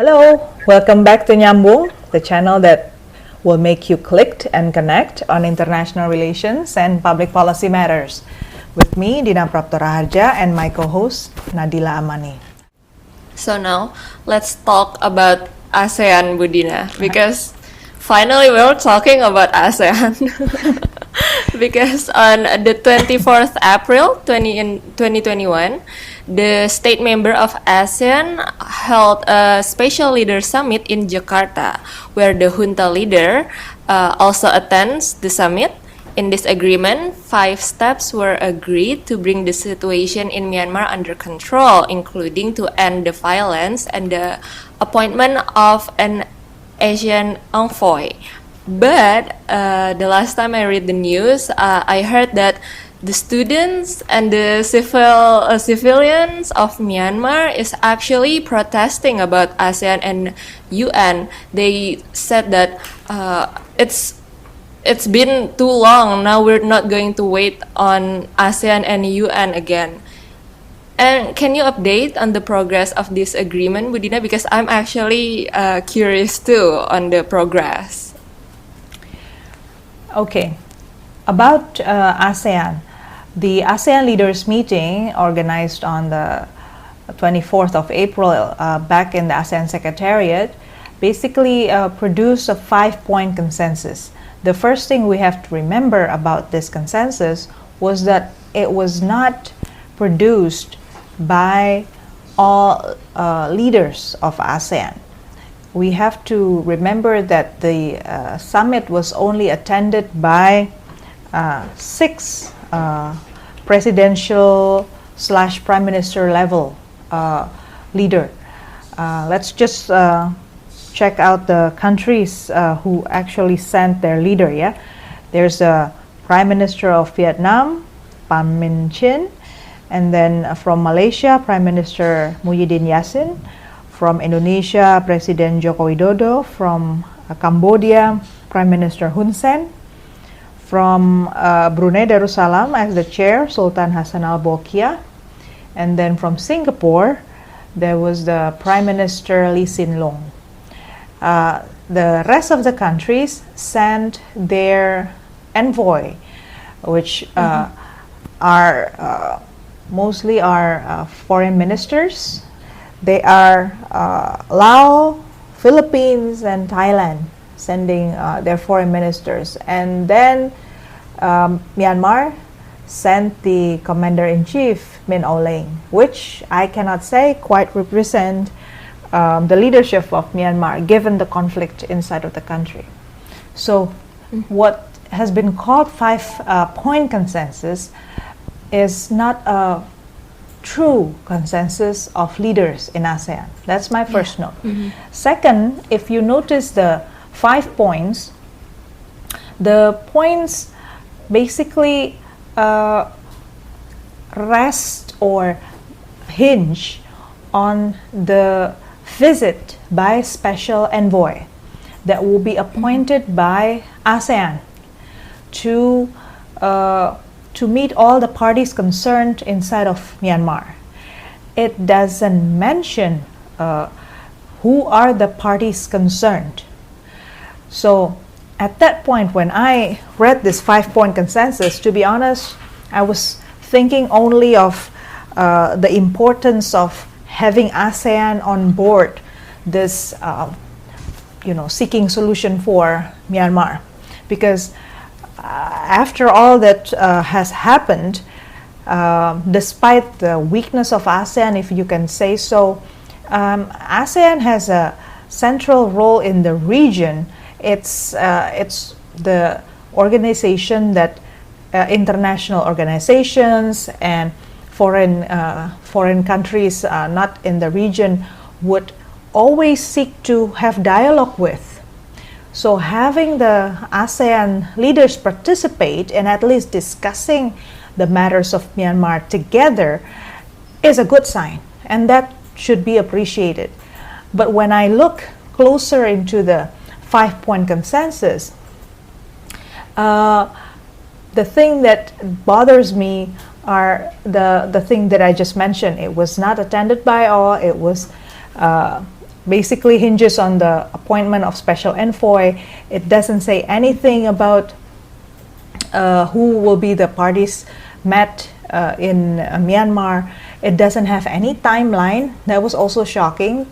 Hello, welcome back to Nyambung, the channel that will make you click and connect on international relations and public policy matters. With me, Dina Praptoraharja, and my co-host, Nadila Amani. So now, let's talk about ASEAN, Budina, because finally we're talking about ASEAN. Because on the 24th April 2021, the state member of ASEAN held a special leader summit in Jakarta, where the junta leader also attends the summit. In this agreement, 5 steps were agreed to bring the situation in Myanmar under control, including to end the violence and the appointment of an Asian envoy. But the last time I read the news, I heard that the students and the civilians of Myanmar is actually protesting about ASEAN and UN. They said that it's been too long. Now we're not going to wait on ASEAN and UN again. And can you update on the progress of this agreement, Budina? Because I'm actually curious too on the progress. Okay, about ASEAN. The ASEAN leaders meeting organized on the 24th of April back in the ASEAN Secretariat basically produced a 5-point consensus. The first thing we have to remember about this consensus was that it was not produced by all leaders of ASEAN. We have to remember that the summit was only attended by 6 presidential / prime minister level leader. Let's just check out the countries who actually sent their leader. Yeah, there's a Prime Minister of Vietnam, Pham Minh Chinh, and then from Malaysia, Prime Minister Muhyiddin Yassin. From Indonesia, President Joko Widodo. From Cambodia, Prime Minister Hun Sen. From Brunei Darussalam as the chair, Sultan Hassan Al Bolkiah. And then from Singapore, there was the Prime Minister Lee Hsien Loong. The rest of the countries sent their envoy, which are mostly our foreign ministers. They are Laos, Philippines, and Thailand sending their foreign ministers. And then Myanmar sent the Commander-in-Chief, Min Aung Hlaing, which I cannot say quite represent the leadership of Myanmar, given the conflict inside of the country. So what has been called 5-point consensus is not a true consensus of leaders in ASEAN. That's my first note. Second, if you notice the 5 points, the points basically rest or hinge on the visit by special envoy that will be appointed by ASEAN to meet all the parties concerned inside of Myanmar. It doesn't mention who are the parties concerned. So at that point, when I read this 5-point consensus, to be honest, I was thinking only of the importance of having ASEAN on board this, seeking solution for Myanmar. Because after all that has happened, despite the weakness of ASEAN, if you can say so, ASEAN has a central role in the region. It's the organization that international organizations and foreign countries not in the region would always seek to have dialogue with. So having the ASEAN leaders participate in at least discussing the matters of Myanmar together is a good sign, and that should be appreciated. But when I look closer into the 5-point consensus, the thing that bothers me are the thing that I just mentioned. It was not attended by all. It was basically hinges on the appointment of special envoy. It doesn't say anything about who will be the parties met in Myanmar. It doesn't have any timeline. That was also shocking.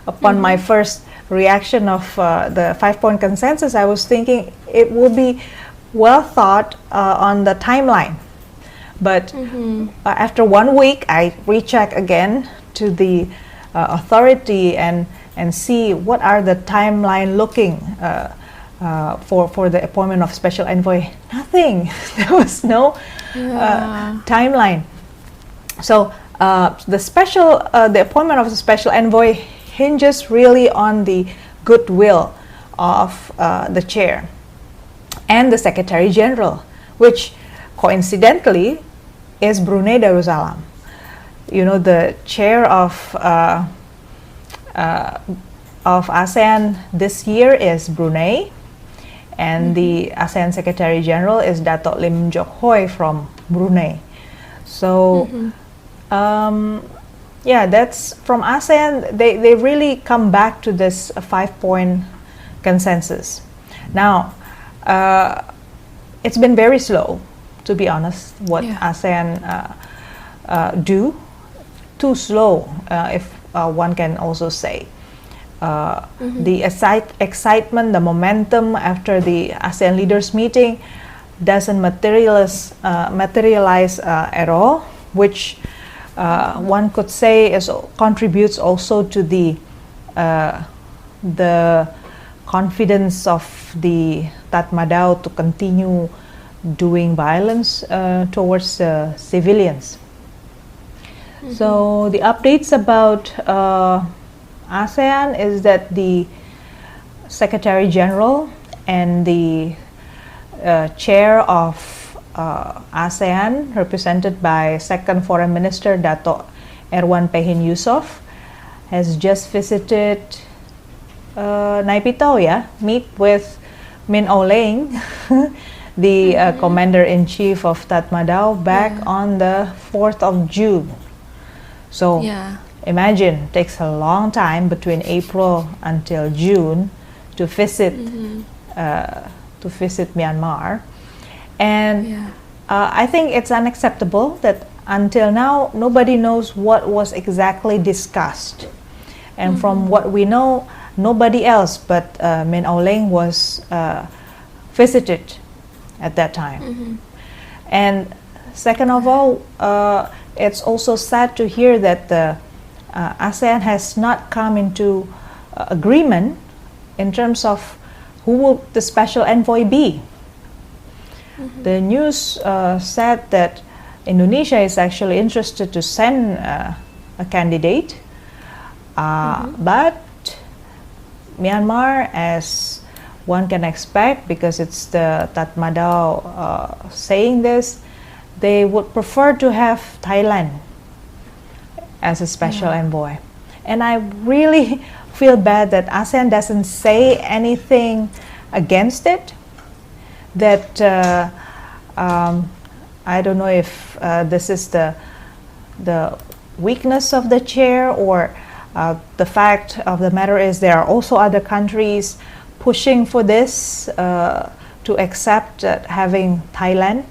Upon my first reaction of the 5-point consensus, I was thinking it will be well thought on the timeline. But after 1 week, I recheck again to the authority and see what are the timeline looking for the appointment of special envoy. Nothing. There was no timeline. So the appointment of the special envoy hinges really on the goodwill of the chair and the Secretary General, which coincidentally is Brunei Darussalam. You know, the chair of ASEAN this year is Brunei, and the ASEAN Secretary General is Datuk Lim Jok Hoi from Brunei. So, that's from ASEAN. They really come back to this 5-point consensus. Now, it's been very slow, to be honest, what ASEAN do. Too slow, if one can also say. The excitement, the momentum after the ASEAN leaders meeting doesn't materialize at all, which one could say contributes also to the confidence of the Tatmadaw to continue doing violence towards civilians. So the updates about ASEAN is that the Secretary General and the chair of ASEAN, represented by Second Foreign Minister Dato' Erwan Pehin Yusof, has just visited Naypyidaw, meet with Min Aw Hlaing, the Commander-in-Chief of Tatmadaw, back on the 4th of June. So imagine, it takes a long time between April until June to visit Myanmar, and I think it's unacceptable that until now nobody knows what was exactly discussed, and from what we know, nobody else but Min Aw Hlaing was visited at that time. And second of all, it's also sad to hear that the ASEAN has not come into agreement in terms of who will the special envoy be. The news said that Indonesia is actually interested to send a candidate, but Myanmar, as one can expect, because it's the Tatmadaw saying this, they would prefer to have Thailand as a special envoy. And I really feel bad that ASEAN doesn't say anything against it. That I don't know if this is the weakness of the chair, or the fact of the matter is there are also other countries pushing for this to accept having Thailand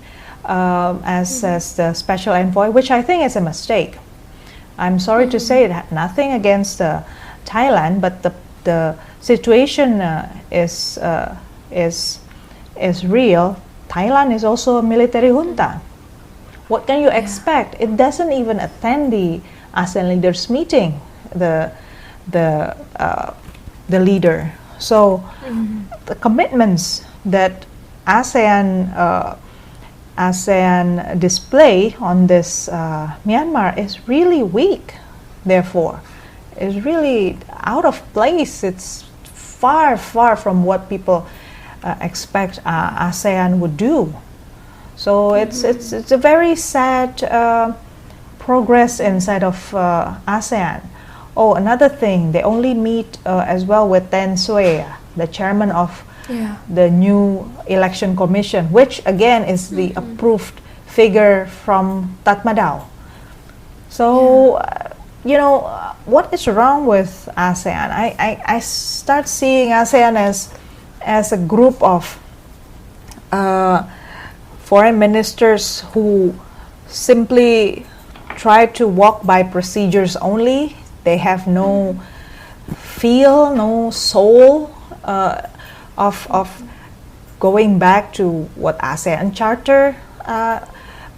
as the special envoy, which I think is a mistake. I'm sorry to say it had nothing against Thailand, but the situation is real. Thailand is also a military junta. What can you expect? It doesn't even attend the ASEAN leaders meeting, the leader. So the commitments that ASEAN display on this Myanmar is really weak. Therefore, is really out of place. It's far from what people expect ASEAN would do. So it's a very sad progress inside of ASEAN. Oh, another thing, they only meet as well with Tan Sue, the chairman of the new election commission, which again is the approved figure from Tatmadaw. So, what is wrong with ASEAN? I start seeing ASEAN as a group of foreign ministers who simply try to walk by procedures only. They have no feel, no soul of going back to what ASEAN Charter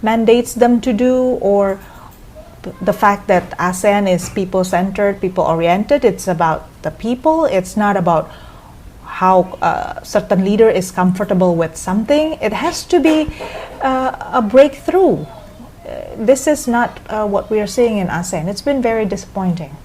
mandates them to do, or the fact that ASEAN is people-centered, people-oriented. It's about the people. It's not about how a certain leader is comfortable with something. It has to be a breakthrough. This is not what we are seeing in ASEAN. It's been very disappointing.